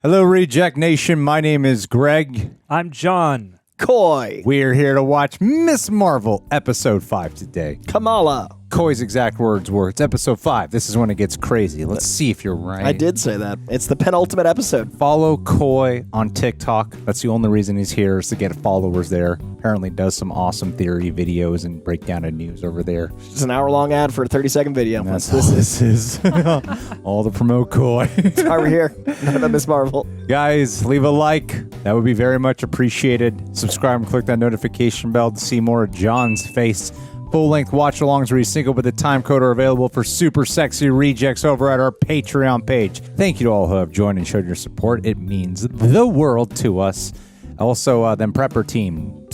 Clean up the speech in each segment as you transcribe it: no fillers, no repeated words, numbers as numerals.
Hello, Reject Nation. My name is Greg. I'm John. Coy. We're here to watch Miss Marvel Episode 5 today. Kamala. Coy's exact words were, it's Episode 5. This is when it gets crazy. Let's see if you're right. I did say that. It's the penultimate episode. Follow Coy on TikTok. That's the only reason he's here, is to get followers there. Apparently does some awesome theory videos and breakdown of news over there. It's an hour-long ad for a 30-second video. And that's all this is. All to promote Coy. That's why we're here. Not about Miss Marvel. Guys, leave a like. That would be very much appreciated. Subscribe and click that notification bell to see more of John's face. Full-length watch-alongs where you sync up with the time code are available for super sexy rejects over at our Patreon page. Thank you to all who have joined and showed your support. It means the world to us. Also, then Prepper Team.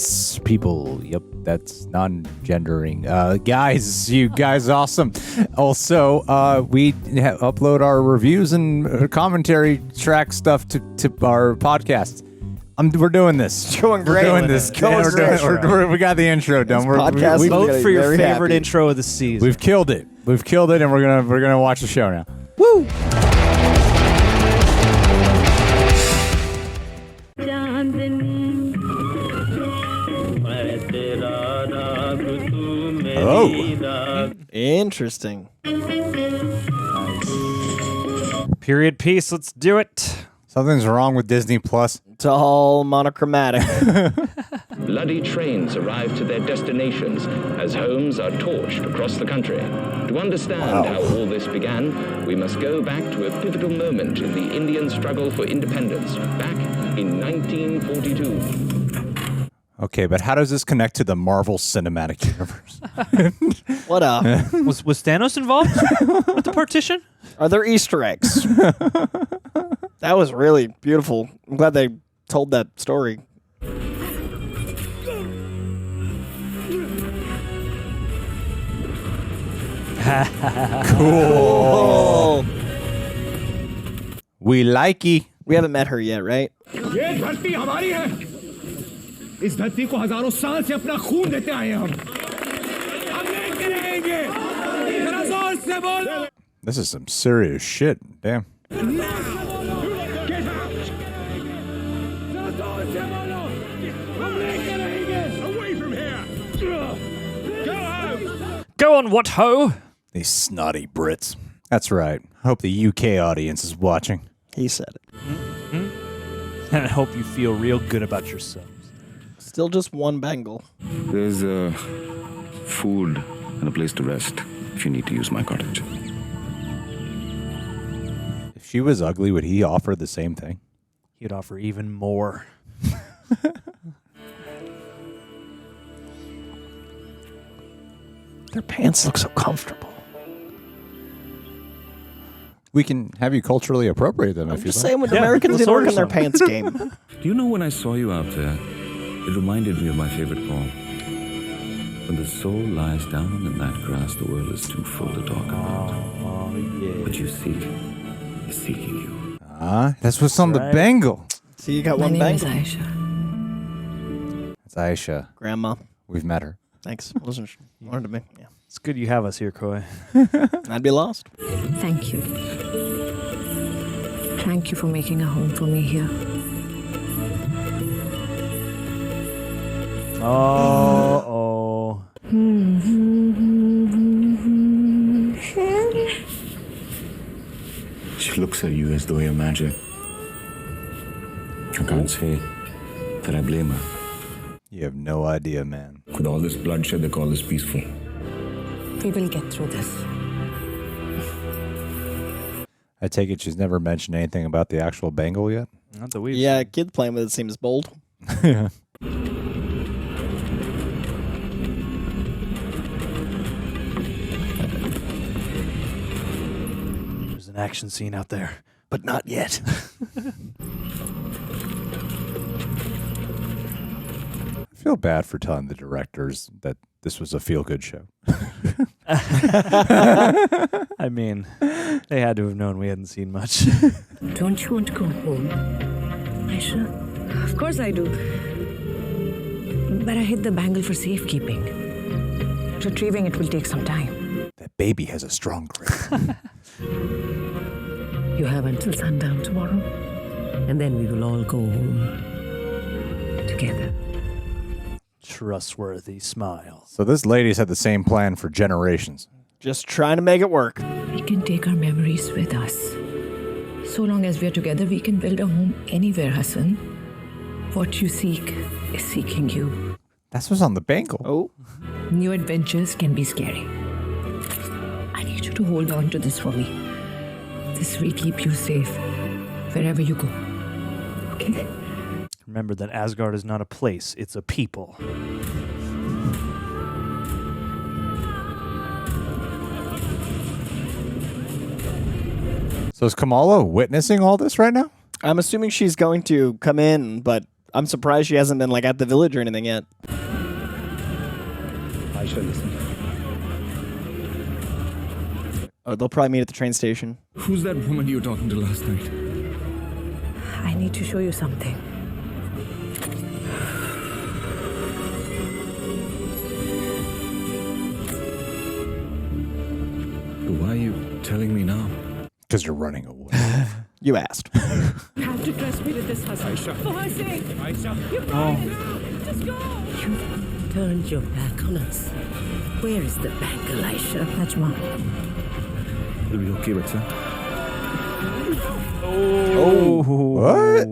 People, yep, that's non-gendering. Guys, you guys awesome. Also, we upload our reviews and commentary track stuff to our podcast. We're doing this. Going great. We're doing this. We got the intro done. We Vote for your very favorite happy. intro of the season. We've killed it. We've killed it, and we're gonna watch the show now. Woo! Hello. Interesting. Period piece. Let's do it. Something's wrong with Disney Plus. It's all monochromatic. Bloody trains arrive to their destinations as homes are torched across the country. To understand how all this began, we must go back to a pivotal moment in the Indian struggle for independence, back in 1942. Okay, but how does this connect to the Marvel Cinematic Universe? What up? Was Thanos involved with the partition? Are there Easter eggs? That was really beautiful. I'm glad they told that story. Cool. We likey. We haven't met her yet, right? ये धरती हमारी है इस धरती को हजारों साल से अपना खून देते आए हैं हम लेके रहेंगे जरा जोर से बोलो This is some serious shit. Damn. जरा जोर से बोलो हम लेके रहेंगे away from here go home Go on, what ho? These snotty Brits. That's right. I hope the UK audience is watching. He said it. And I hope you feel real good about yourselves. Still just one Bengal. There's food and a place to rest if you need to use my cottage. If she was ugly, would he offer the same thing? He'd offer even more. Their pants look so comfortable. We can have you culturally appropriate them I'm if you just like. saying when Yeah, Americans let's didn't work order on their some. pants game. Do you know when I saw you out there, it reminded me of my favorite poem. When the soul lies down in that grass, the world is too full to talk about. Oh, yeah. But you seek, is seeking you. That's what's on the right. Bengal. So you got My one name is Bengal. Aisha. That's Aisha. Grandma. We've met her. Thanks. Wasn't wanted to be. Yeah. It's good you have us here, Coy. I'd be lost. Thank you. Thank you for making a home for me here. Oh. She looks at you as though you're magic. I can't say that I blame her. You have no idea, man. With all this bloodshed, they call this peaceful. We will get through this. I take it she's never mentioned anything about the actual Bengal yet? Not that we've Yeah, kid playing with it seems bold. Yeah. There's an action scene out there. But not yet. I feel bad for telling the directors that this was a feel-good show. I mean, they had to have known we hadn't seen much. Don't you want to go home, Aisha? Of course I do. But I hid the bangle for safekeeping. Retrieving it will take some time. That baby has a strong grip. You have until sundown tomorrow. And then we will all go home together. Trustworthy smile. So this lady's had the same plan for generations. Just trying to make it work. We can take our memories with us. So long as we're together, we can build a home anywhere, Hassan. What you seek is seeking you. That's what's on the bangle. Oh. New adventures can be scary. I need you to hold on to this for me. This will keep you safe wherever you go. Okay? Remember that Asgard is not a place, it's a people. So is Kamala witnessing all this right now? I'm assuming she's going to come in, but I'm surprised she hasn't been like at the village or anything yet. Aisha, listen. Oh, they'll probably meet at the train station. Who's that woman you were talking to last night? I need to show you something. Why are you telling me now? Because you're running away. You asked. You have to trust me with this, Hassan. Aisha. For her sake. Aisha. You're right. Just go. You've turned your back on us. Where is the bangle, Aisha? That's mine. It'll be okay, Bacha. What?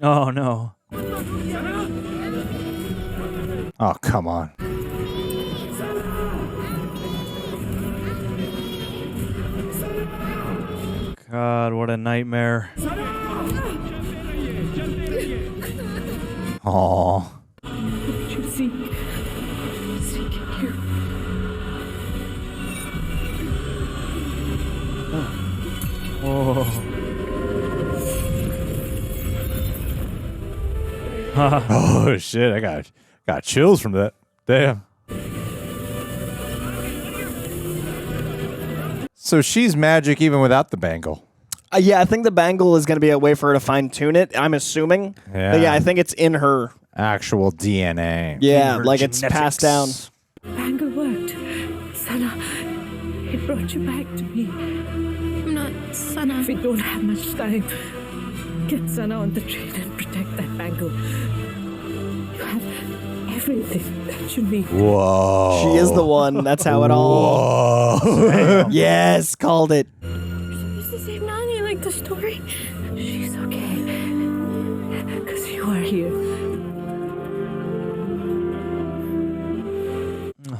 Oh no. Oh, come on. God, what a nightmare. Aw. You seeking you. Oh. Oh shit! I got chills from that. Damn. So she's magic even without the bangle. Yeah, I think the bangle is going to be a way for her to fine tune it. I'm assuming. Yeah. But yeah, I think it's in her. Actual DNA. Yeah, her like it's passed down. Bangle worked. Sana, it brought you back to me. Not Sana. We don't have much time. Get Sana on the train and protect that bangle. You have everything that you need. Whoa. She is the one. That's how it all. Whoa. Yes, called it. It's the same Nani, like the story. She's okay. Because you are here.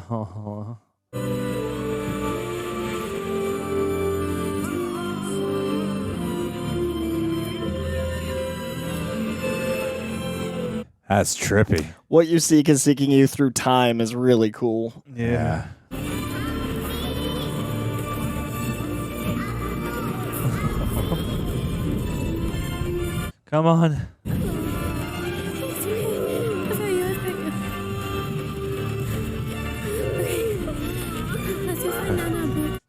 Oh. That's trippy. What you seek is seeking you through time is really cool. Yeah. Come on.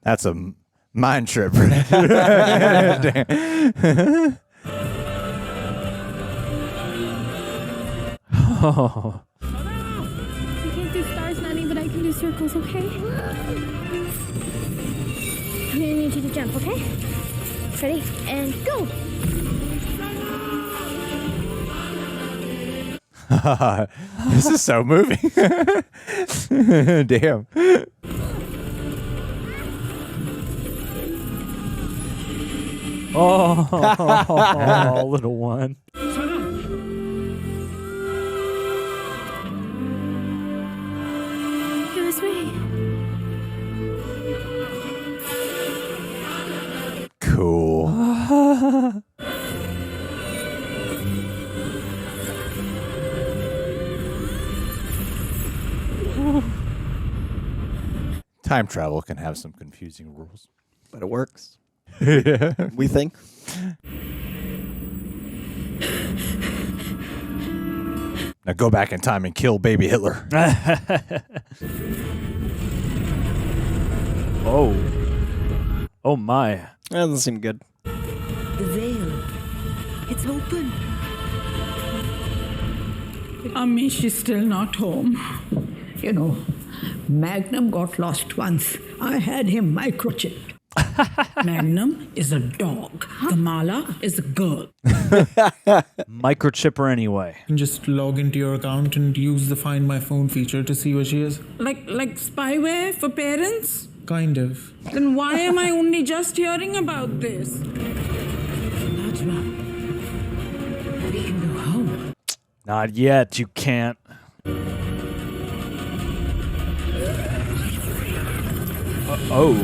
That's a mind trip. Damn. Oh. I can't do stars, Nani, but I can do circles, okay? I'm gonna need you to jump, okay? Ready? And go! This is so moving. Damn. Oh, little one. It was me. Cool. Time travel can have some confusing rules. But it works. Yeah. We think. Now go back in time and kill baby Hitler. Oh. Oh my. That doesn't seem good. The veil. It's open. She's still not home. You know, Magnum got lost once. I had him microchipped. Magnum is a dog. Kamala is a girl. Microchip her anyway. And just log into your account and use the Find My Phone feature to see where she is. Like spyware for parents? Kind of. Then why am I only just hearing about this? Najma, we can go home. Not yet. You can't. Oh.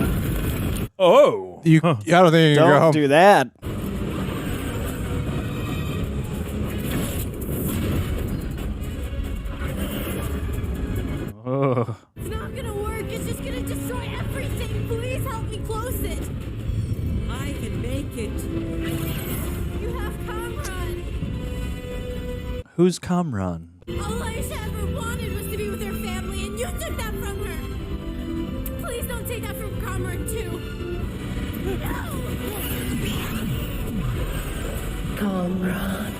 I don't think you can go Don't home. do that. Oh. It's not gonna work. It's just gonna destroy everything. Please help me close it. I can make it. You have Kamran. Who's Kamran? All Aisha ever wanted was to be with her family, and you took that from her. Please don't take that from Kamran too. No. Kamran.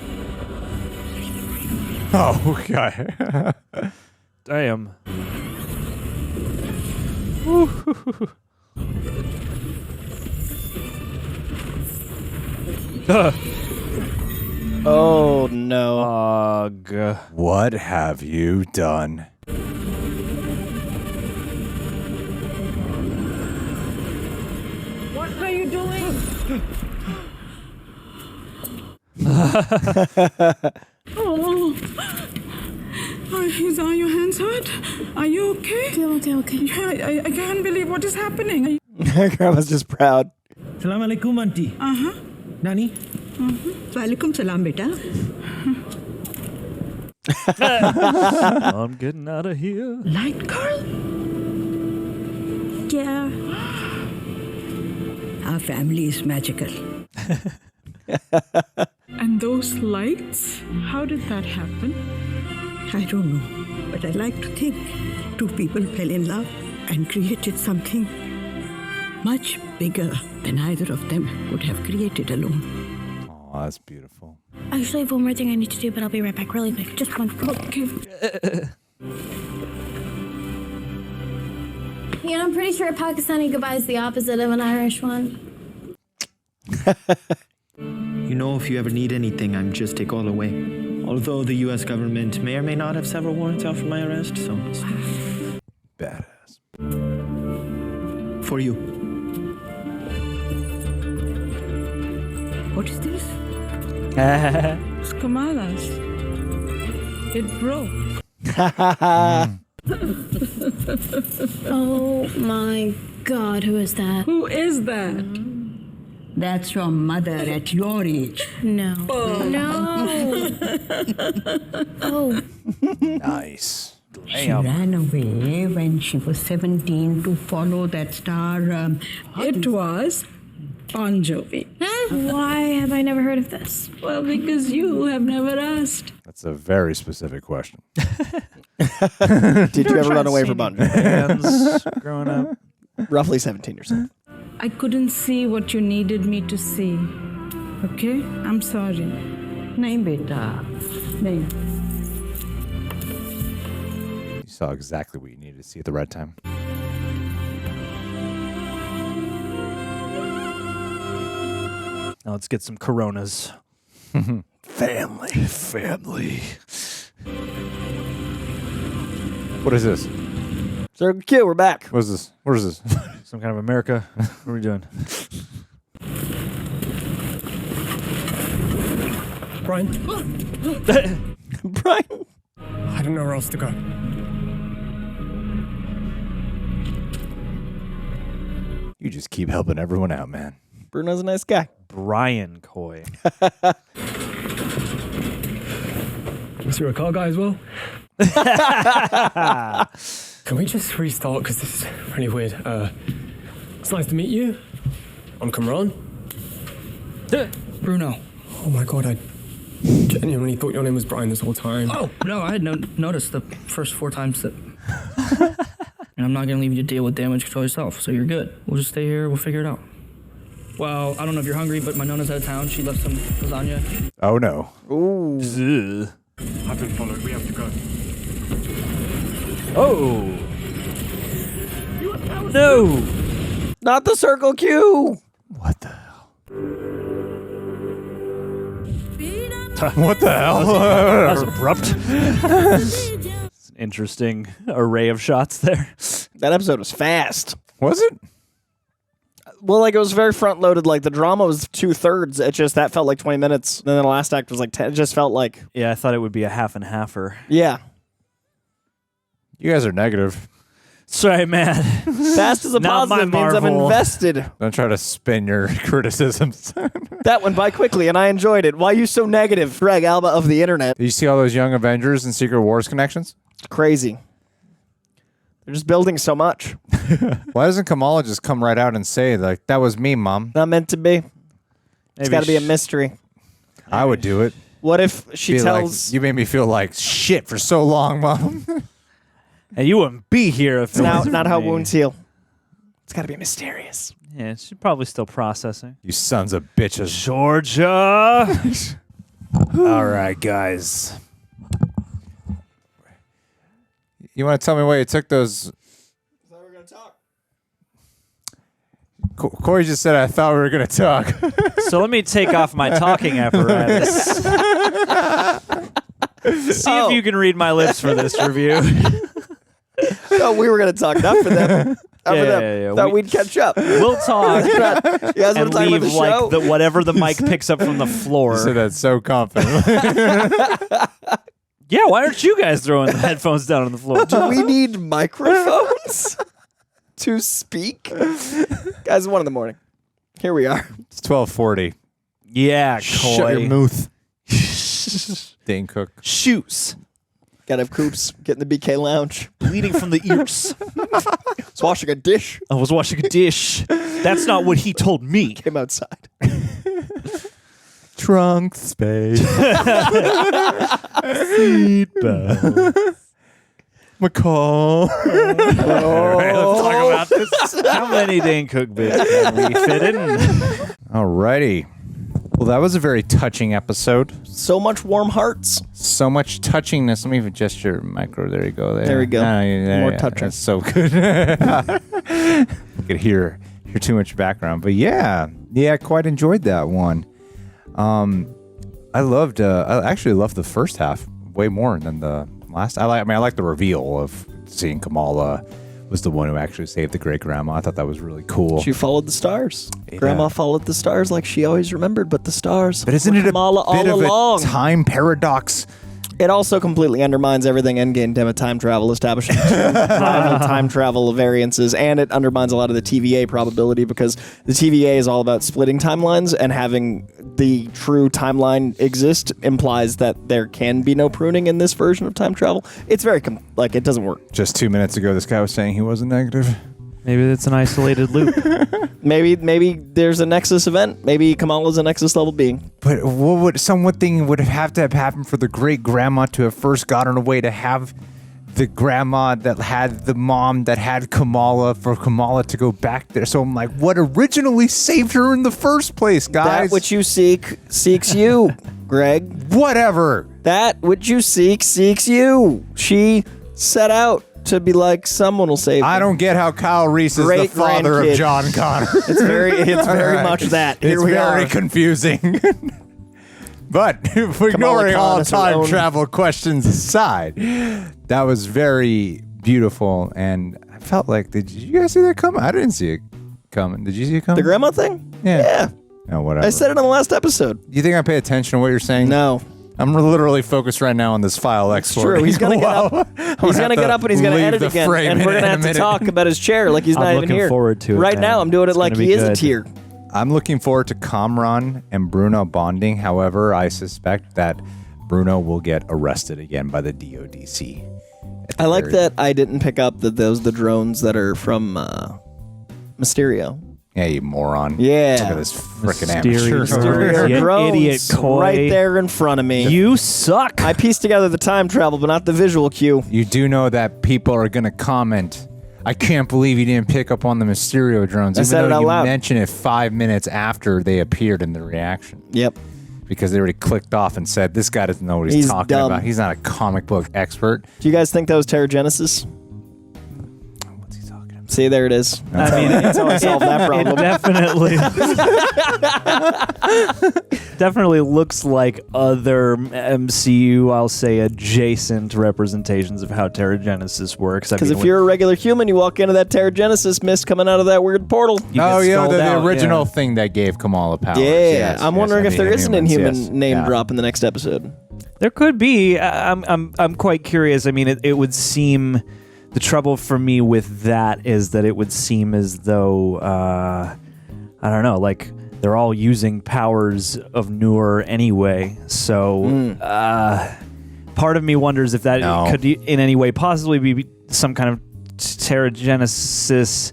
Oh, okay. Damn. Oh no. Ugh. What have you done? What are you doing? Oh. Are your hands hurt? Are you okay? Okay. Yeah, I can't believe what is happening. Grandma's just proud. Salam alaikum, auntie. Nani? Walaikum salam, beta. I'm getting out of here. Light girl? Yeah. Our family is magical. And those lights? How did that happen? I don't know, but I like to think two people fell in love and created something much bigger than either of them would have created alone. Oh, that's beautiful. Actually, I have one more thing I need to do, but I'll be right back really quick. Just one. Okay. You know, I'm pretty sure a Pakistani goodbye is the opposite of an Irish one. You know, if you ever need anything, I'm just take all away. Although the U.S. government may or may not have several warrants out for my arrest, so... Badass. For you. What is this? It's Kamala's. It broke. Oh my God, who is that? Who is that? That's your mother at your age. No. No. Oh. Nice. She ran away when she was 17 to follow that star. It was Bon Jovi. Why have I never heard of this? Well, because you have never asked. That's a very specific question. Did you ever run away from Bon Jovi? Bands growing up. Roughly 17 or so. I couldn't see what you needed me to see. Okay? I'm sorry. Nahin beta. Nahin. You saw exactly what you needed to see at the right time. Now let's get some Coronas. Family. What is this? Circle Q, we're back. What is this? What is this? Some kind of America. What are we doing? Brian? Brian? I don't know where else to go. You just keep helping everyone out, man. Bruno's a nice guy. Brian Coy. Was your car guy as well? Can we just restart? Because this is really weird. It's nice to meet you. I'm Kamran. Bruno. Oh my God, I genuinely thought your name was Brian this whole time. Oh, no, I had noticed the first 4 times that... And I'm not going to leave you to deal with damage control yourself, so you're good. We'll just stay here, we'll figure it out. Well, I don't know if you're hungry, but my Nona's out of town. She left some lasagna. Oh, no. Ooh. I've been followed. We have to go. Oh. No. Not the circle Q. What the hell? What the hell? That was abrupt. It's an interesting array of shots there. That episode was fast. Was it? Well, like, it was very front-loaded. Like, the drama was 2/3. It just, that felt like 20 minutes. Then the last act was like 10. It just felt like... Yeah, I thought it would be a half and halfer. Yeah. You guys are negative. Sorry, man. Fast as a positive means I'm invested. Don't try to spin your criticisms. That went by quickly, and I enjoyed it. Why are you so negative, Greg Alba of the internet? Did you see all those Young Avengers and Secret Wars connections? Crazy. They're just building so much. Why doesn't Kamala just come right out and say, like, that was me, Mom? Not meant to be. It's got to be a mystery. I would do it. What if she tells... Like, you made me feel like shit for so long, Mom. And you wouldn't be here if it wasn't not for how me. wounds heal. It's got to be mysterious. Yeah, she's probably still processing. You sons of bitches. Georgia. All right, guys. You want to tell me why you took those? I thought we were going to talk. Coy just said, I thought we were going to talk. So let me take off my talking apparatus. See if you can read my lips for this review. No, we were going to talk. Not for them. Yeah. Thought we'd catch up. We'll talk You guys want to and talk about leave the show? like whatever the mic picks up from the floor. You said that so confident. Yeah, why aren't you guys throwing the headphones down on the floor? Do we need microphones to speak? Guys, 1 a.m. Here we are. It's 12:40. Yeah, Shut Coy. your mouth. Dane Cook. Shoes. Gotta have Coops. Get in the BK lounge. Bleeding from the ears. Was washing a dish. I was washing a dish. That's not what he told me. Came outside. Trunk space. Seatbelt. McCall. All right, let's talk about this. How many Dane Cook bits can we fit in? Alrighty. Well, that was a very touching episode. So much warm hearts. So much touchingness. Let me even adjust your micro. There you go. There we go. More touching. That's so good. You could hear too much background. But yeah, I quite enjoyed that one. I actually loved the first half way more than the last. I like the reveal of seeing Kamala was the one who actually saved the great grandma. I thought that was really cool. She followed the stars. Yeah. Grandma followed the stars like she always remembered, but the stars. But isn't were it a Kamala bit all of along. a time paradox? It also completely undermines everything Endgame did with time travel, establishing time travel variances, and it undermines a lot of the TVA probability because the TVA is all about splitting timelines, and having the true timeline exist implies that there can be no pruning in this version of time travel. It's very, it doesn't work. Just 2 minutes ago, this guy was saying he wasn't negative. Maybe it's an isolated loop. Maybe there's a Nexus event. Maybe Kamala's a Nexus level being. But what thing would have to have happened for the great grandma to have first gotten away to have the grandma that had the mom that had Kamala, for Kamala to go back there? So I'm like, what originally saved her in the first place, guys? That which you seek seeks you, Greg. Whatever. That which you seek seeks you. She set out to be like, someone will save me. I don't get how Kyle Reese is the father of John Connor. It's very much that. Here it's we very are. confusing. But if ignoring Khan all is her time own- travel questions aside, that was very beautiful, and I felt like, did you guys see that coming? I didn't see it coming. Did you see it coming? The grandma thing? Yeah. No, whatever. I said it on the last episode. You think I pay attention to what you're saying? No. I'm literally focused right now on this file export. True. He's gonna get up. He's gonna get up and he's gonna edit again, and we're gonna have to talk about his chair like he's not even here. I'm looking forward to it. Right now, I'm doing it It's like gonna he be isn't good. here. I'm looking forward to Kamran and Bruno bonding. However, I suspect that Bruno will get arrested again by the DODC. I like that I didn't pick up that those the drones that are from Mysterio. Yeah, you moron. Yeah. Look at this freaking Mysterio. amateur. Mysterio You drones idiot, Coy. right there in front of me. You suck. I pieced together the time travel, but not the visual cue. You do know that people are going to comment, I can't believe you didn't pick up on the Mysterio drones. I even said it though out you loud. mentioned it 5 minutes after they appeared in the reaction. Yep. because they already clicked off and said, this guy doesn't know what he's talking dumb. about. He's not a comic book expert. Do you guys think that was Terrigenesis? What's he talking about? See, there it is. I mean, That's how I solved that problem. It definitely looks like other MCU, I'll say, adjacent representations of how Terrigenesis works. Because if you're a regular human, you walk into that Terrigenesis mist coming out of that weird portal. The original thing that gave Kamala powers. Yeah, I'm wondering if there is an Inhuman name drop drop in the next episode. There could be. I'm quite curious. I mean, it would seem. The trouble for me with that is that it would seem as though, I don't know, like they're all using powers of Noor anyway. So part of me wonders if that could in any way possibly be some kind of Terrigenesis.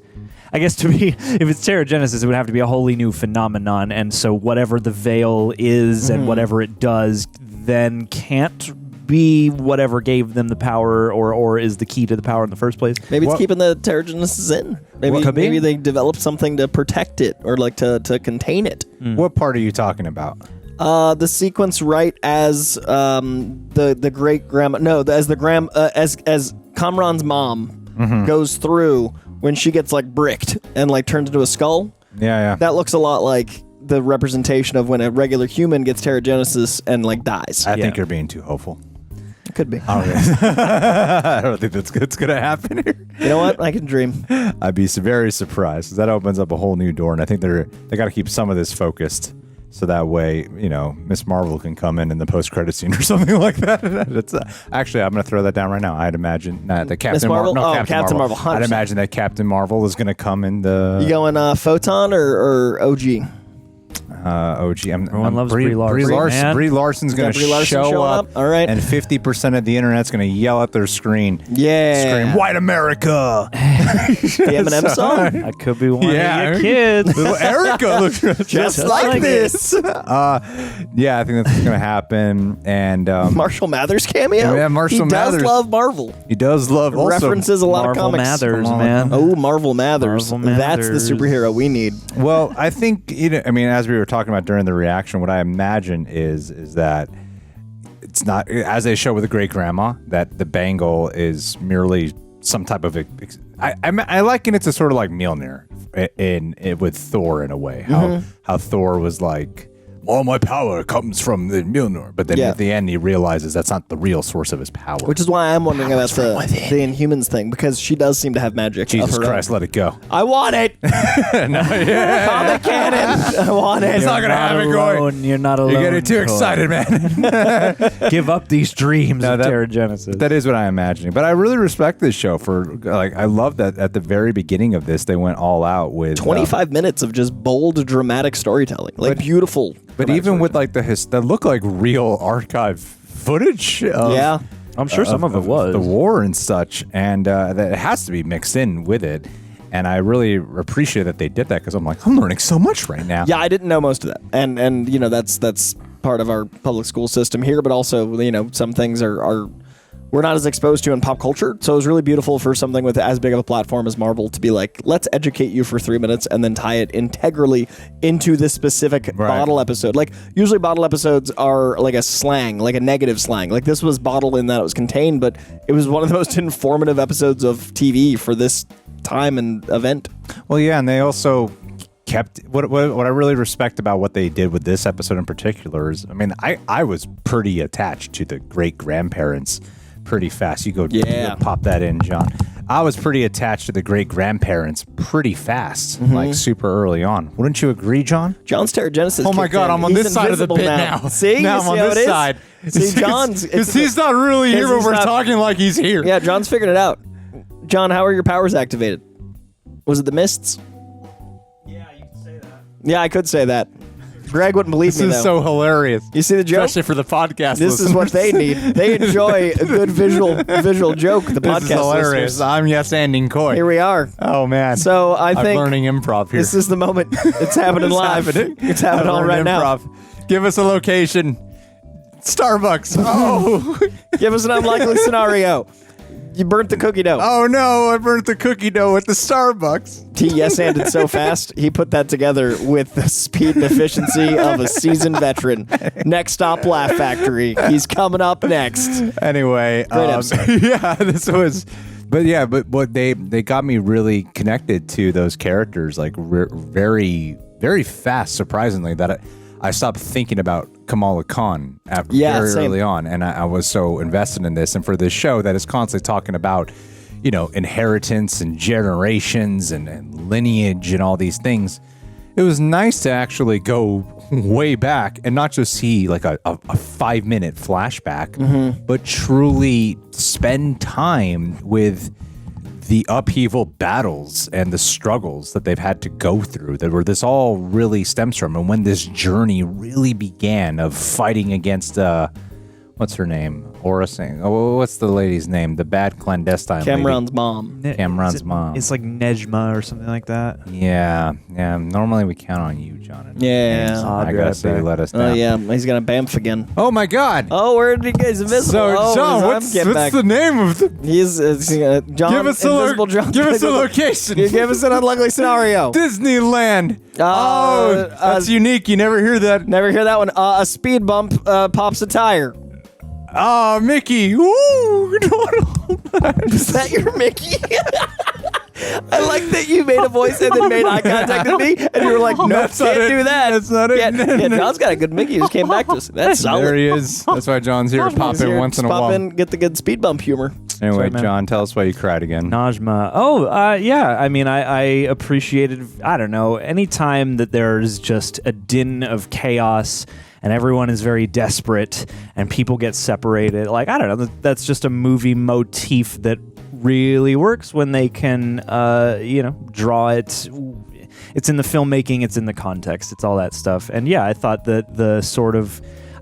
I guess if it's Terrigenesis, it would have to be a wholly new phenomenon. And so whatever the veil is and whatever it does then can't be whatever gave them the power or is the key to the power in the first place. Maybe it's keeping the Terrigenesis in. Maybe they developed something to protect it or like to contain it. What part are you talking about? The sequence right as the great grandma as Kamran's mom goes through when she gets like bricked and like turned into a skull. Yeah. That looks a lot like the representation of when a regular human gets Terrigenesis and like dies. I think you're being too hopeful. It could be. I don't think that's going to happen here. You know what? I can dream. I'd be very surprised. That opens up a whole new door, and I think they got to keep some of this focused, so that way, Miss Marvel can come in the post-credit scene or something like that. That's actually, I'm going to throw that down right now. I'd imagine that Captain Marvel. Captain Marvel. 100%. I'd imagine that Captain Marvel is going to come in the. You going Photon or OG? OG. Everyone loves Brie Larson. Brie Larson's going to show up. All right. And 50% of the internet's going to yell at their screen. Yeah. Scream, "White America!" The Eminem song? That could be one of your kids. Little Erica looks just like this. I think that's going to happen. And Marshall Mathers cameo? Yeah, Marshall Mathers. He does love Marvel. He does love also. References a lot Marvel of comics. Mathers, man. Oh, Marvel Mathers. Marvel Mathers. That's the superhero we need. Well, I think, as we were talking about during the reaction, what I imagine is that it's not, as they show with the great grandma, that the bangle is merely some type of. I liken it to sort of like Mjolnir with Thor in a way. How Thor was like, all my power comes from the Mjolnir, but then at the end he realizes that's not the real source of his power. Which is why I'm wondering about the Inhumans thing, because she does seem to have magic. Jesus Christ, let it go. I want it. Comic canon. I want it. It's not gonna happen, Coy. You're not alone. You're getting too excited, man. Give up these dreams of Terrigenesis. That is what I'm imagining. But I really respect this show for, I love that at the very beginning of this, they went all out with 25 minutes of just bold, dramatic storytelling. Beautiful. But even with that look like real archive footage. I'm sure some of it was the war and such, and that it has to be mixed in with it. And I really appreciate that they did that, because I'm learning so much right now. Yeah, I didn't know most of that, and that's part of our public school system here. But also, some things are we're not as exposed to in pop culture. So it was really beautiful for something with as big of a platform as Marvel to be like, let's educate you for 3 minutes and then tie it integrally into this specific bottle episode. Usually bottle episodes are like a slang, like a negative slang. Like this was bottle in that it was contained, but it was one of the most informative episodes of TV for this time and event. Well, yeah, and they also kept what I really respect about what they did with this episode in particular is, I was pretty attached to the great grandparents pretty fast. You go pop that in, John. I was pretty attached to the great grandparents pretty fast, super early on. Wouldn't you agree, John? John's Terrigenesis. Oh my God, I'm on this side of the pit now. See, now I'm on this side. See, John's because he's not really here, but we're talking like he's here. Yeah, John's figured it out. John, how are your powers activated? Was it the mists? Yeah, you can say that. Yeah, I could say that. Greg wouldn't believe me, though. This is so hilarious. You see the joke? Especially for the podcast This listeners. is what they need. They enjoy a good visual joke, the podcast This is hilarious. listeners. I'm yes-anding Coy. Here we are. Oh, man. So I think... I'm learning improv here. This is the moment. It's happening live. Happening? It's happening all right now. Give us a location. Starbucks. Oh. Give us an unlikely scenario. You burnt the cookie dough. Oh no, I burnt the cookie dough at the Starbucks. He yes-anded so fast, he put that together with the speed and efficiency of a seasoned veteran. Next stop, Laugh Factory. He's coming up next. Anyway, Great episode. yeah, this was, but what they got me really connected to those characters, like very, very fast, surprisingly, that I stopped thinking about Kamala Khan very early on, and I was so invested in this. And for this show that is constantly talking about, inheritance and generations and lineage and all these things, it was nice to actually go way back and not just see like a 5-minute flashback, but truly spend time with the upheaval battles and the struggles that they've had to go through, that where this all really stems from, and when this journey really began of fighting against what's her name? Aura Singh. Oh, what's the lady's name? The bad clandestine Kamran's lady. mom. Kamran's mom. It's like Nejma or something like that. Yeah. Normally we count on you, John. Yeah. I gotta say, you let us down. Oh yeah, he's gonna bamf again. Oh my God. Oh, where did he get? He's invisible. So, John, what's the name of the? He's John. Give us Invisible John. Give us a location. Give us an unlikely scenario. Disneyland. That's unique. You never hear that. Never hear that one. A speed bump pops a tire. Mickey. Ooh. Is that your Mickey? I like that you made a voice and then made eye contact with me, and you were like, "No, That's can't not it. do that. That's not it. Yeah, John's got a good Mickey. He just came back to us. That's solid. There he is. That's why John's here. Pop in once in a Pop while. in, get the good speed bump humor. Anyway, Sorry, man. John, tell us why you cried again. Najma. Yeah. I mean, I appreciated, I don't know, any time that there's just a din of chaos and everyone is very desperate and people get separated. Like, I don't know, that's just a movie motif that really works when they can, draw it. It's in the filmmaking, it's in the context, it's all that stuff. And yeah, I thought that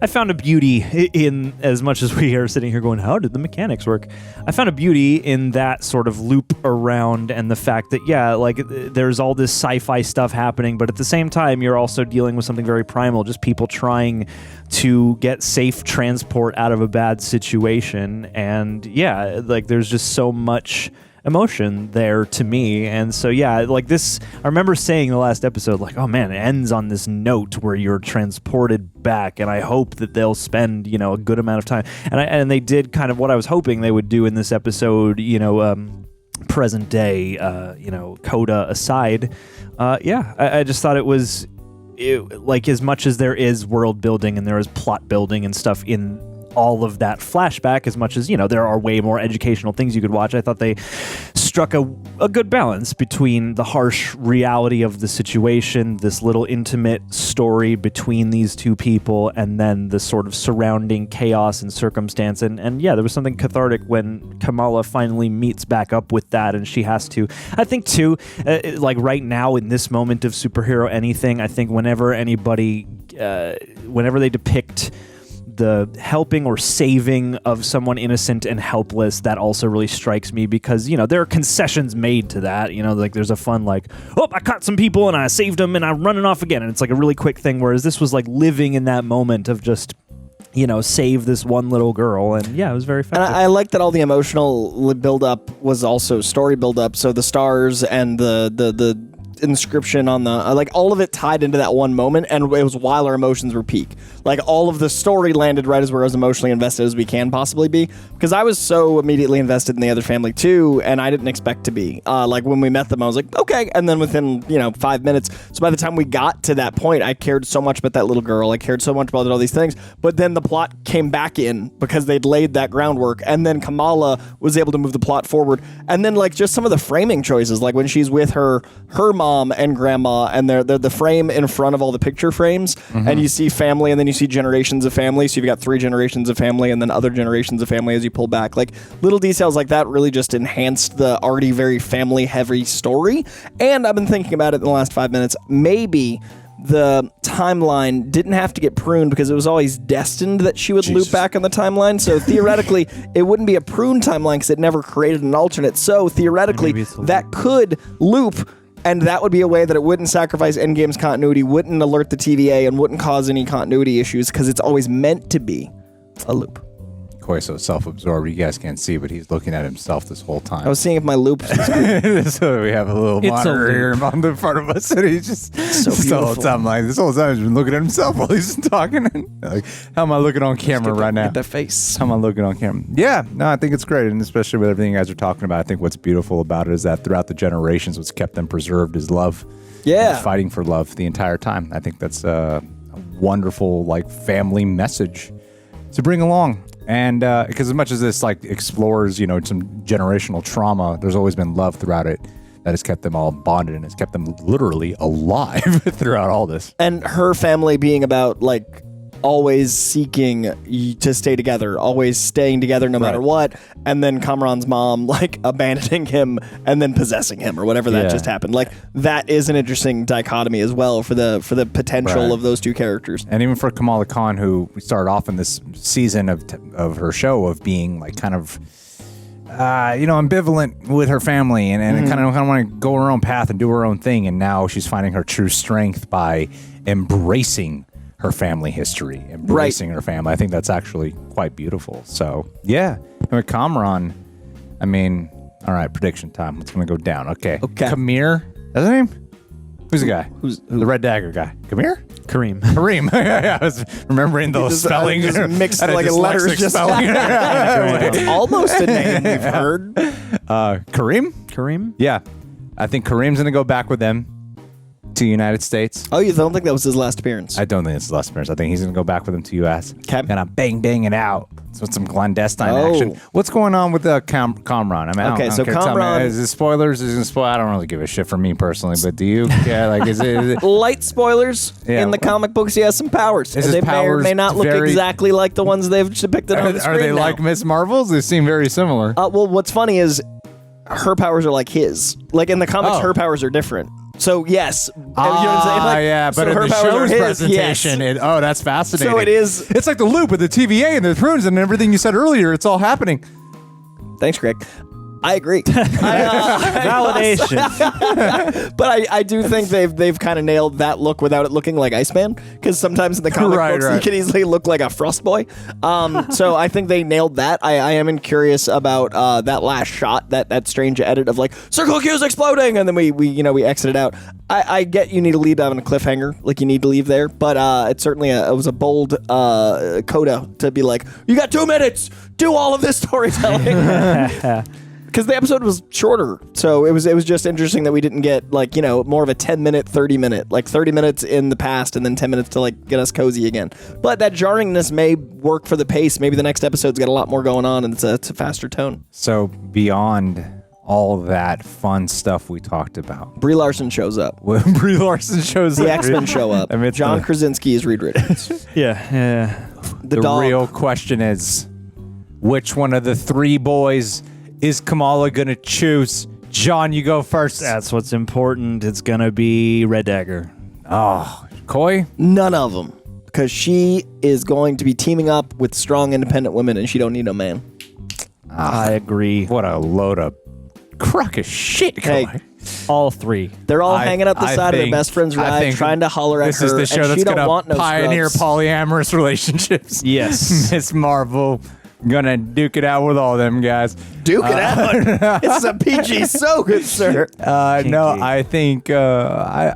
I found a beauty in, as much as we are sitting here going, how did the mechanics work? I found a beauty in that sort of loop around, and the fact that, there's all this sci-fi stuff happening, but at the same time, you're also dealing with something very primal, just people trying to get safe transport out of a bad situation. And there's just so much emotion there to me. And so I remember saying in the last episode, like, oh man, it ends on this note where you're transported back, and I hope that they'll spend a good amount of time, and they did kind of what I was hoping they would do in this episode, present day, coda aside. I just thought it was as much as there is world building and there is plot building and stuff in all of that flashback, as much as there are way more educational things you could watch, I thought they struck a good balance between the harsh reality of the situation, this little intimate story between these two people, and then the sort of surrounding chaos and circumstance. And there was something cathartic when Kamala finally meets back up with that, and she has to, I think too, right now in this moment of superhero anything, I think whenever they depict the helping or saving of someone innocent and helpless, that also really strikes me, because there are concessions made to that. There's a fun I caught some people and I saved them and I'm running off again, and it's like a really quick thing, whereas this was like living in that moment of just save this one little girl. And it was very effective. And I like that all the emotional build-up was also story build-up, so the stars and the inscription on the all of it tied into that one moment, and it was while our emotions were peak. All of the story landed right as we're as emotionally invested as we can possibly be, because I was so immediately invested in the other family too, and I didn't expect to be. When we met them, I was like, okay, and then within 5 minutes, so by the time we got to that point, I cared so much about that little girl, I cared so much about all these things, but then the plot came back in because they'd laid that groundwork, and then Kamala was able to move the plot forward, and then just some of the framing choices, like when she's with her mom and grandma, and they're the frame in front of all the picture frames, and you see family, and then you see generations of family, so you've got 3 generations of family and then other generations of family as you pull back. Little details like that really just enhanced the already very family heavy story. And I've been thinking about it in the last 5 minutes, maybe the timeline didn't have to get pruned because it was always destined that she would loop back on the timeline. So theoretically, it wouldn't be a pruned timeline because it never created an alternate. So theoretically, that could loop, and that would be a way that it wouldn't sacrifice Endgame's continuity, wouldn't alert the TVA, and wouldn't cause any continuity issues because it's always meant to be a loop. Koy's so self-absorbed. You guys can't see, but he's looking at himself this whole time. I was seeing if my loop. So we have a little monitor here on the front of us, and he's just the whole time like this whole time he's been looking at himself while he's talking. Like, how am I looking on camera right now? Get that face. How am I looking on camera? Yeah, no, I think it's great, and especially with everything you guys are talking about, I think what's beautiful about it is that throughout the generations, what's kept them preserved is love. Yeah, and fighting for love the entire time. I think that's a wonderful like family message to bring along. And because as much as this like explores, you know, some generational trauma, there's always been love throughout it that has kept them all bonded and has kept them literally alive throughout all this. And her family being about like always seeking to stay together, always staying together no matter what, and then Kamran's mom like abandoning him and then possessing him or whatever that just happened. Like that is an interesting dichotomy as well for the potential of those two characters. And even for Kamala Khan, who we started off in this season of her show of being like kind of ambivalent with her family and kind of want to go her own path and do her own thing, and now she's finding her true strength by embracing her family history, embracing her family. I think that's actually quite beautiful. So, yeah. And with Kamran, I mean, all right, prediction time. It's going to go down. Okay. Kamir, that's his name? Who's the guy? Who's the Red Dagger guy? Kamir? Kareem. I was remembering those spellings. Just mixed like a letters. Just it's almost a name we've heard. Kareem? Yeah. I think Kareem's going to go back with them to the United States. Oh, you don't think that was his last appearance? I don't think it's his last appearance. I think he's going to go back with them to U.S. Gonna bang it out. So some clandestine action. What's going on with Kamran? I mean, I don't care. Kamran. Is it spoilers? Is it spoil? I don't really give a shit for me personally, but do you? Yeah, like is it light spoilers? In the comic books, he has some powers. They may or may not look exactly like the ones they've depicted on the screen. Are they like Miss Marvel's? They seem very similar. Well, what's funny is her powers are like his. Like in the comics, her powers are different. So yes, you know what I'm saying? Like, yeah, but in the show's presentation, that's fascinating. So it is. It's like the loop with the TVA and the prunes and everything you said earlier. It's all happening. Thanks, Greg. I agree. Validation. But I do think they've kind of nailed that look without it looking like Iceman, because sometimes in the comic books he can easily look like a Frost Boy. So I think they nailed that. I am curious about that last shot, that strange edit of like circle Q's exploding, and then we exited out. I get you need to leave on a cliffhanger, like you need to leave there, but it certainly it was a bold coda to be like, you got 2 minutes, do all of this storytelling. Because the episode was shorter, so it was just interesting that we didn't get like more of a 10-minute, 30-minute, like 30 minutes in the past and then 10 minutes to like get us cozy again. But that jarringness may work for the pace. Maybe the next episode's got a lot more going on and it's a faster tone. So beyond all that fun stuff we talked about, Brie Larson shows up. Brie Larson shows up. The X-Men show up. I mean, John Krasinski is Reed Richards. Yeah. The real question is, which one of the 3 boys is Kamala going to choose? John, you go first. That's what's important. It's going to be Red Dagger. Oh, Coy? None of them. Because she is going to be teaming up with strong, independent women, and she don't need no man. I agree. What a load of crock of shit, Coy. Hey, all 3. They're all hanging up the side of their best friend's ride, trying to holler at her. This is the show that's going to pioneer scrubs. polyamorous relationships. Yes. Miss Marvel gonna duke it out with all them guys. Duke it out. It's a PG so good, sir. No, I think I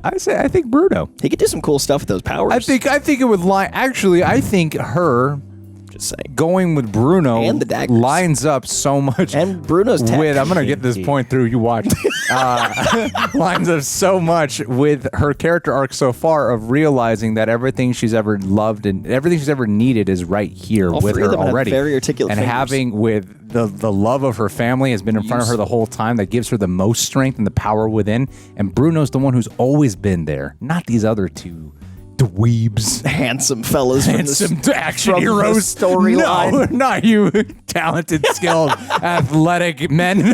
think Bruno. He could do some cool stuff with those powers. I think it would line. Actually, I think her. Just saying. Going with Bruno and the daggers lines up so much. And Bruno's tech. I'm going to get this point through. You watch. Lines up so much with her character arc so far of realizing that everything she's ever loved and everything she's ever needed is right here with her already. Very articulate and fingers. having with the love of her family has been in front of her the whole time. That gives her the most strength and the power within. And Bruno's the one who's always been there, not these other 2 dweebs, handsome fellas, handsome action heroes. Storyline. No, not you, talented, skilled, athletic men.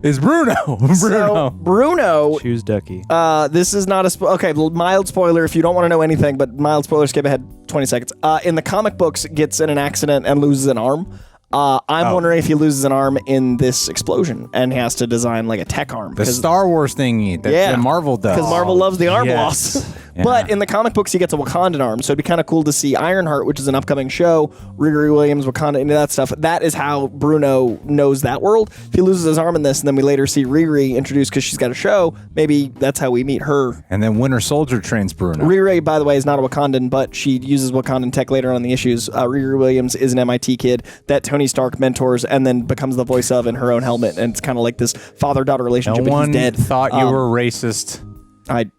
Is Bruno. So, Bruno. Choose Ducky. This is not a mild spoiler if you don't want to know anything, but mild spoiler. Skip ahead 20 seconds. In the comic books, gets in an accident and loses an arm. I'm wondering if he loses an arm in this explosion and has to design like a tech arm. The Star Wars thingy that Marvel does. Because Marvel loves the arm loss. But in the comic books, he gets a Wakandan arm, so it'd be kind of cool to see Ironheart, which is an upcoming show, Riri Williams, Wakanda, into that stuff. That is how Bruno knows that world. If he loses his arm in this, and then we later see Riri introduced because she's got a show, maybe that's how we meet her. And then Winter Soldier trains Bruno. Riri, by the way, is not a Wakandan, but she uses Wakandan tech later on in the issues. Riri Williams is an MIT kid that Tony Stark mentors and then becomes the voice of in her own helmet, and it's kind of like this father-daughter relationship. No one he's dead. thought you were racist. I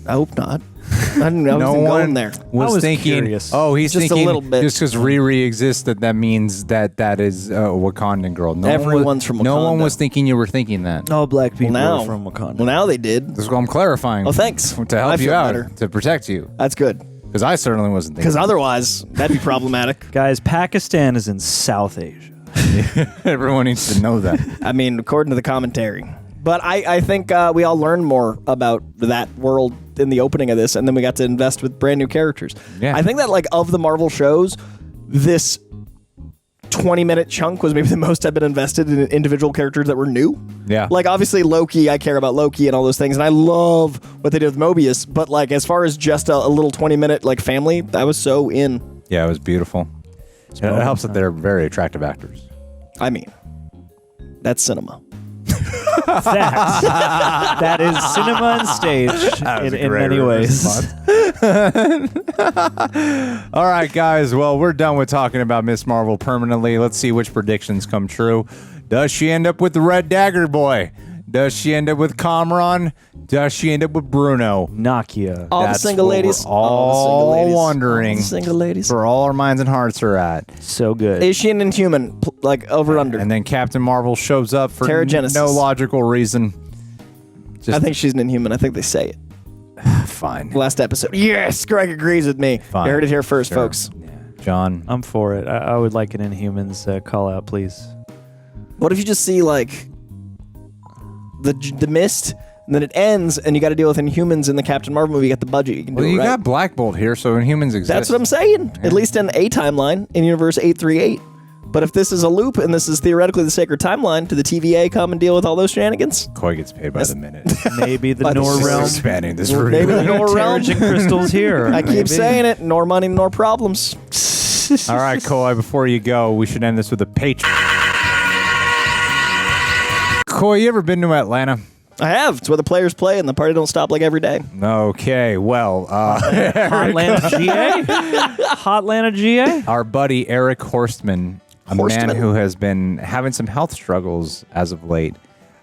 hope not. I don't know. No I wasn't one going there. was thinking. curious. Oh, he's Just a thinking little bit. just because Riri exists that means that is a Wakandan girl. No Everyone's from No one Wakanda. was thinking you were thinking that. All black people now, are from Wakanda. Well, now they did. This is what I'm clarifying. Oh, thanks. To help I you feel out, better. to protect you. That's good. Because I certainly wasn't thinking. Because otherwise, that'd be problematic. Guys, Pakistan is in South Asia. Everyone needs to know that. I mean, according to the commentary. But I think we all learned more about that world in the opening of this, and then we got to invest with brand new characters. Yeah. I think that, like, of the Marvel shows, this 20-minute chunk was maybe the most I've been invested in individual characters that were new. Yeah. Like, obviously, Loki, I care about Loki and all those things, and I love what they did with Mobius, but, like, as far as just a little 20-minute, like, family, I was so in. Yeah, it was beautiful. It helps that they're very attractive actors. I mean, that's cinema. That is cinema and stage in many ways. All right, guys. Well, we're done with talking about Miss Marvel permanently. Let's see which predictions come true. Does she end up with the Red Dagger Boy? Does she end up with Kamran? Does she end up with Bruno? Nakia. All That's the single what ladies. We're all wondering. All the single ladies. Where all our minds and hearts are at. So good. Is she an Inhuman? Like, over under? And then Captain Marvel shows up for Terrigenesis. no logical reason. I think she's an Inhuman. I think they say it. Fine. Last episode. Yes, Greg agrees with me. Fine. You heard it here first, Sure. folks. Yeah. John. I'm for it. I would like an Inhumans call out, please. What if you just see, like, the mist, and then it ends, and you got to deal with Inhumans in the Captain Marvel movie? You got the budget. You can do Well, it, you right? got Black Bolt here, so Inhumans exist. That's what I'm saying. At least in a timeline, in Universe 838. But if this is a loop, and this is theoretically the sacred timeline, do the TVA come and deal with all those shenanigans? Coy gets paid by the minute. Maybe the By the Nor system. realm. Expanding this Maybe the Nor realm. Terrigen crystals here. I keep saying it. Nor money, nor problems. All right, Coy, before you go, we should end this with a Patron. Coy, you ever been to Atlanta? I have. It's where the players play, and the party don't stop like every day. Okay, well, Hotlanta GA? Hotlanta GA? our buddy Eric Horstman, a man Horstman? who has been having some health struggles as of late.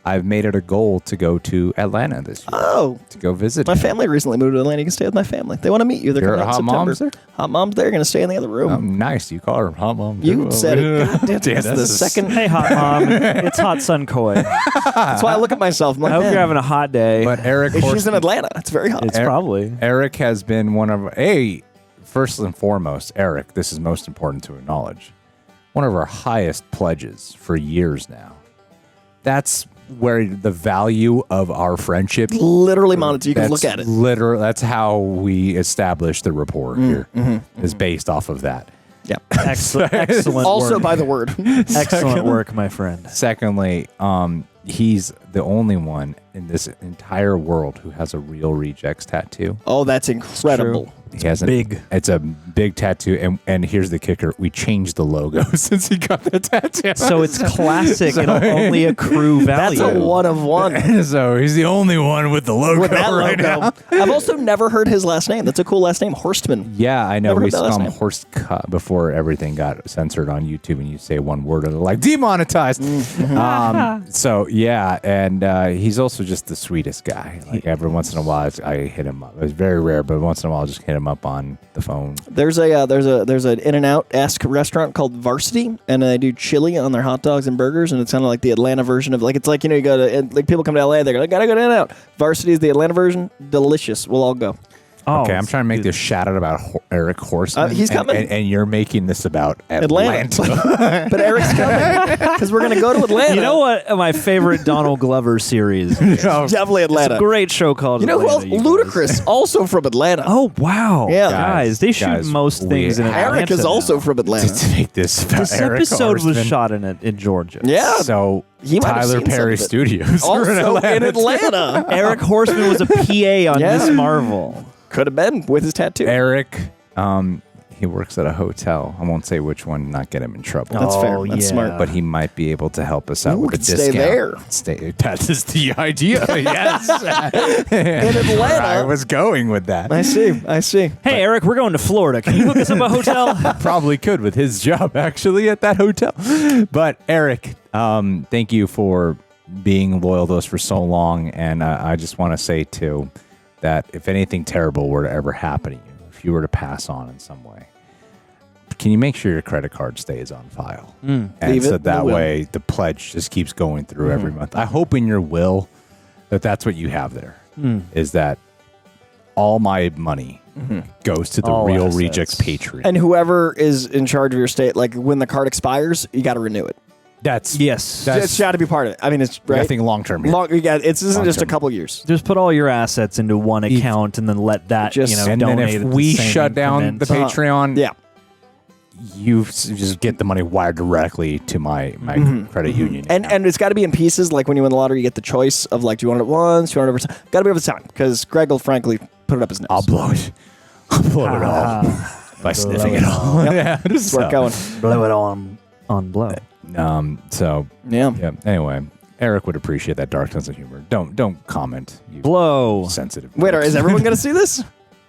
I've made it a goal to go to Atlanta this year. Oh. To go visit My him. family recently moved to Atlanta. You can stay with my family. They want to meet you. They're Your coming out in hot mom's September. there? Hot mom's there. Going to stay in the other room. Oh, nice. You call her hot mom. You too. said it. God damn, Damn, that's the that's a- second. Hey, hot mom. It's hot son Coy. That's why I look at myself. I'm like, I hope man, you're having a hot day. But Eric if she's in Horstman, Atlanta. It's very hot. It's probably. Eric has been one of first and foremost, Eric, this is most important to acknowledge, one of our highest pledges for years now. That's where the value of our friendship Literally monetary. You can that's look at it. That's how we established the rapport here. Is based off of that. Yeah. Excellent Also work. by the word. Excellent work, my friend. Secondly, he's the only one in this entire world who has a real Rejects tattoo. Oh, that's incredible. He has big. It's a big tattoo, and here's the kicker: we changed the logo since he got the tattoo. So it's classic. It'll only accrue value. That's a one of one. So he's the only one with the logo With that right logo. now. I've also never heard his last name. That's a cool last name. Horstman. Yeah, I know. Never We heard that saw last him name. horse cut before everything got censored on YouTube, and you say one word and they're like demonetized. So yeah, and he's also just the sweetest guy. Like every once in a while, I hit him up. It's very rare, but once in a while, I'll just hit him up on the phone. There's an In-N-Out-esque restaurant called Varsity, and they do chili on their hot dogs and burgers, and it's kind of like the Atlanta version of, like, it's like, you know, you go to, and, like, people come to LA, they go, I gotta go to In-N-Out. Varsity is the Atlanta version. Delicious. We'll all go. Oh, Okay, I'm trying to make this shout out about Eric Horstman. He's coming. and you're making this about Atlanta. But Eric's coming because we're gonna go to Atlanta. You know what? My favorite Donald Glover series. Is? Definitely Atlanta. It's a great show called. You know who else? Atlanta, Ludacris, also from Atlanta. Oh wow! Yeah. guys, they shoot Guys, most we things in Atlanta. Eric is also from Atlanta. to make this about This Eric episode was Horstman. shot in Georgia. Yeah. So He might have Tyler seen some Perry of it. Studios. Also We're in Atlanta. Eric Horstman was a PA on Yeah. Miss Marvel. Could have been with his tattoo. Eric, he works at a hotel. I won't say which one, not get him in trouble. That's fair. That's smart. But he might be able to help us out with a could stay discount. there. That is the idea. Yes. In Atlanta. I was going with that. I see. Hey, Eric, we're going to Florida. Can you hook us up a hotel? Probably could with his job actually at that hotel. But Eric, thank you for being loyal to us for so long. And I just want to say too that if anything terrible were to ever happen to you, if you were to pass on in some way, can you make sure your credit card stays on file? And so that way the pledge just keeps going through every month. I hope in your will that that's what you have there, is that all my money goes to the All Real assets. Rejects Patreon. And whoever is in charge of your state, like when the card expires, you got to renew it. That's It's got to be part of it. I mean, it's right. I think long term. This isn't just a couple years. Just put all your assets into one account and then let that, Just- And donate. then at if the we same shut down the increment. Patreon, Yeah. you just get the money wired directly to my credit union. And it's got to be in pieces. Like when you win the lottery, you get the choice of like, do you want it once? Do you want it over time? Got to be over time because Greg will frankly put it up his nose. I'll blow it. I'll blow it all by sniffing it all. Yeah, It's worth going. Blow it on blow. So Yeah. Anyway, Eric would appreciate that dark sense of humor. Don't comment. You Blow. sensitive. Wait, is everyone going to see this? I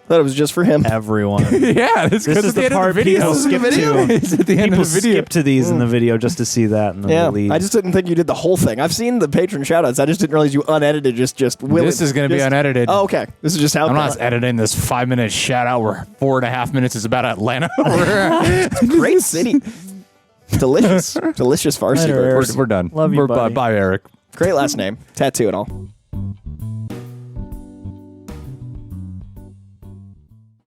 thought it was just for him. Everyone. Yeah, This is the part people skip to. It's at the end People of the video. skip to these in the video just to see that. And then Yeah, they leave. I just didn't think you did the whole thing. I've seen the patron shoutouts. I just didn't realize you unedited. This is going to be unedited. Oh, okay. This is just how I'm not editing this 5-minute shout out where 4.5 minutes is about Atlanta. Great city. Delicious farsi Later, burgers. We're done. Love you, buddy. Bye, Eric. Great last name. Tattoo and all.